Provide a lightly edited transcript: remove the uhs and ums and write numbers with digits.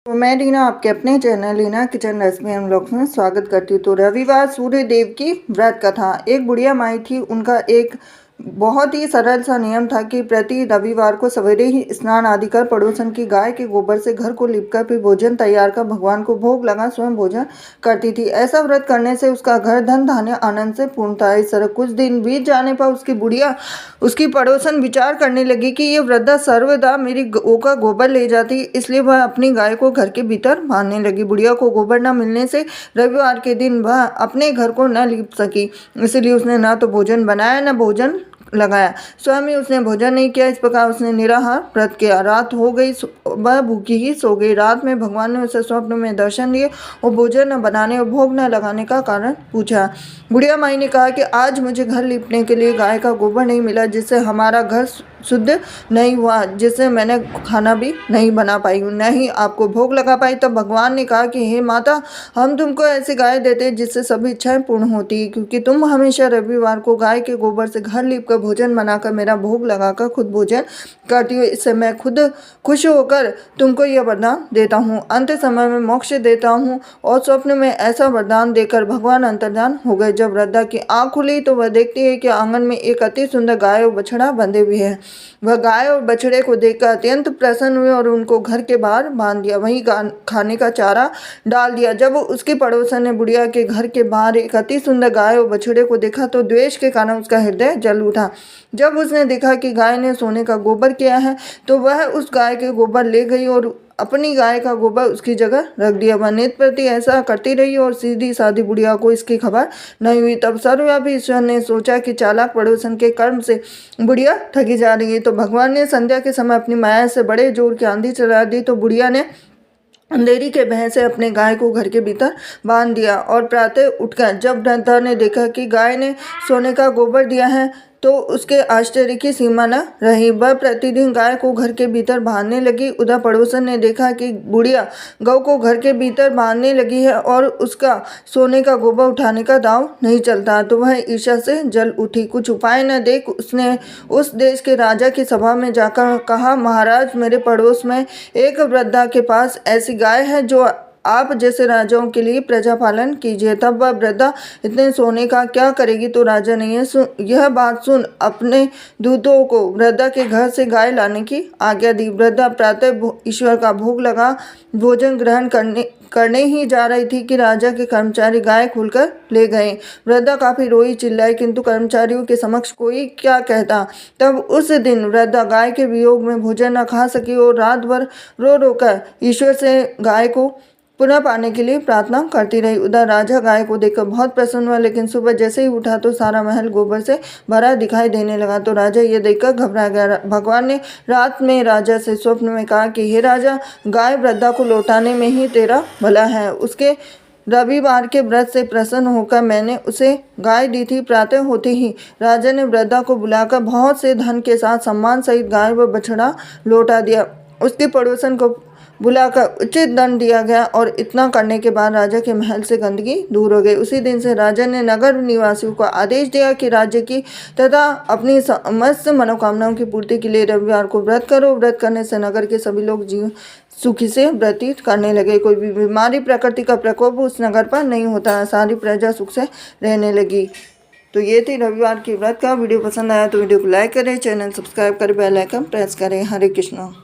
तो मैं रीना आपके अपने चैनल रीना किचन रेसिपी हम लोग में स्वागत करती हूँ। तो रविवार सूर्य देव की व्रत कथा। एक बुढ़िया माई थी, उनका एक बहुत ही सरल सा नियम था कि प्रति रविवार को सवेरे ही स्नान आदि कर पड़ोसन की गाय के गोबर से घर को लिपकर फिर भोजन तैयार कर भगवान को भोग लगा स्वयं भोजन करती थी। ऐसा व्रत करने से उसका घर धन धान्य आनंद से पूर्ण था। इस तरह कुछ दिन बीत जाने पर उसकी बुढ़िया उसकी पड़ोसन विचार करने लगी कि ये वृद्धा सर्वदा मेरी गौ का गोबर ले जाती, इसलिए वह अपनी गाय को घर के भीतर बांधने लगी। बुढ़िया को गोबर न मिलने से रविवार के दिन वह अपने घर को न लिप सकी, इसलिए उसने न तो भोजन बनाया न भोजन लगाया। स्वयं ही उसने भोजन नहीं किया। इस प्रकार उसने निराहार व्रत किया। रात हो गई, वह भूखी ही सो गई। रात में भगवान ने उसे स्वप्न में दर्शन दिए और भोजन न बनाने और भोग न लगाने का कारण पूछा। बुढ़िया माई ने कहा कि आज मुझे घर लिपने के लिए गाय का गोबर नहीं मिला, जिससे हमारा घर शुद्ध नहीं हुआ, जिससे मैंने खाना भी नहीं बना पाई हूँ, न ही आपको भोग लगा पाई। तब भगवान ने कहा कि हे माता, हम तुमको ऐसी गाय देते जिससे सभी इच्छाएं पूर्ण होती, क्योंकि तुम हमेशा रविवार को गाय के गोबर से घर लीपकर भोजन बनाकर मेरा भोग लगाकर खुद भोजन करती हो। इससे मैं खुद खुश होकर तुमको यह वरदान देता हूँ, अंत समय में मोक्ष देता हूँ। और स्वप्न में ऐसा वरदान देकर भगवान अंतर्धान हो गए। जब वृद्धा की आँख खुली तो वह देखती है कि आंगन में एक अति सुंदर गाय और बछड़ा बंधे हुए हैं। वह गाय और बछड़े को देखकर अत्यंत प्रसन्न हुए और उनको घर के बाहर बांध दिया, वहीं खाने का चारा डाल दिया। जब उसके पड़ोसन ने बुढ़िया के घर के बाहर एक अति सुंदर गाय और बछड़े को देखा तो द्वेष के कारण उसका हृदय जल उठा। जब उसने देखा कि गाय ने सोने का गोबर किया है तो वह उस गाय के गोबर ले गई और अपनी गाय का गोबर उसकी जगह रख दिया। वह नित्य प्रति ऐसा करती रही और सीधी सादी बुढ़िया को इसकी खबर नहीं हुई। तब सर्वव्यापी ईश्वर ने सोचा कि चालाक पड़ोसन के कर्म से बुढ़िया ठगी जा रही है, तो भगवान ने संध्या के समय अपनी माया से बड़े जोर की आंधी चला दी। तो बुढ़िया ने अंधेरी के भय से अपने गाय को घर के भीतर बांध दिया और प्रातः उठकर जब वृद्धा ने देखा कि गाय ने सोने का गोबर दिया है तो उसके आश्चर्य की सीमा न रही। वह प्रतिदिन गाय को घर के भीतर बांधने लगी। उधर पड़ोसन ने देखा कि बुढ़िया गौ को घर के भीतर बांधने लगी है और उसका सोने का गोबर उठाने का दांव नहीं चलता, तो वह ईर्ष्या से जल उठी। कुछ उपाय न देख उसने उस देश के राजा की सभा में जाकर कहा, महाराज, मेरे पड़ोस में एक वृद्धा के पास ऐसी गाय है जो आप जैसे राजाओं के लिए प्रजा पालन कीजिए। तब वह वृद्धा इतने सोने का क्या करेगी? तो राजा ने यह बात सुन अपने दूतों को वृद्धा के घर से गाय लाने की आज्ञा दी। वृद्धा प्रातः ईश्वर का भोग लगा भोजन ग्रहण करने ही जा रही थी कि राजा के कर्मचारी गाय खोलकर ले गए। वृद्धा काफी रोई चिल्लाई, किंतु कर्मचारियों के समक्ष कोई क्या कहता। तब उस दिन वृद्धा गाय के वियोग में भोजन न खा सकी और रात भर रो रोकर ईश्वर से गाय को पुनः पाने के लिए प्रार्थना करती रही। उधर राजा गाय को देखकर बहुत प्रसन्न हुआ, लेकिन सुबह जैसे ही उठा तो सारा महल गोबर से भरा दिखाई देने लगा। तो राजा ये देखकर घबरा गया। भगवान ने रात में राजा से स्वप्न में कहा कि हे राजा, गाय वृद्धा को लौटाने में ही तेरा भला है। उसके रविवार के व्रत से प्रसन्न होकर मैंने उसे गाय दी थी। प्रातः होते ही राजा ने वृद्धा को बुलाकर बहुत से धन के साथ सम्मान सहित गाय व बछड़ा लौटा दिया। उसके पड़ोसन को बुलाकर उचित दंड दिया गया और इतना करने के बाद राजा के महल से गंदगी दूर हो गई। उसी दिन से राजा ने नगर निवासियों को आदेश दिया कि राज्य की तथा अपनी समस्त मनोकामनाओं की पूर्ति के लिए रविवार को व्रत करो। व्रत करने से नगर के सभी लोग जीवन सुखी से व्यतीत करने लगे। कोई भी बीमारी, प्रकृति का प्रकोप उस नगर पर नहीं होता। सारी प्रजा सुख से रहने लगी। तो ये थी रविवार की व्रत का। वीडियो पसंद आया तो वीडियो को लाइक करें, चैनल सब्सक्राइब करें, बेल आइकन प्रेस करें। हरे कृष्णा।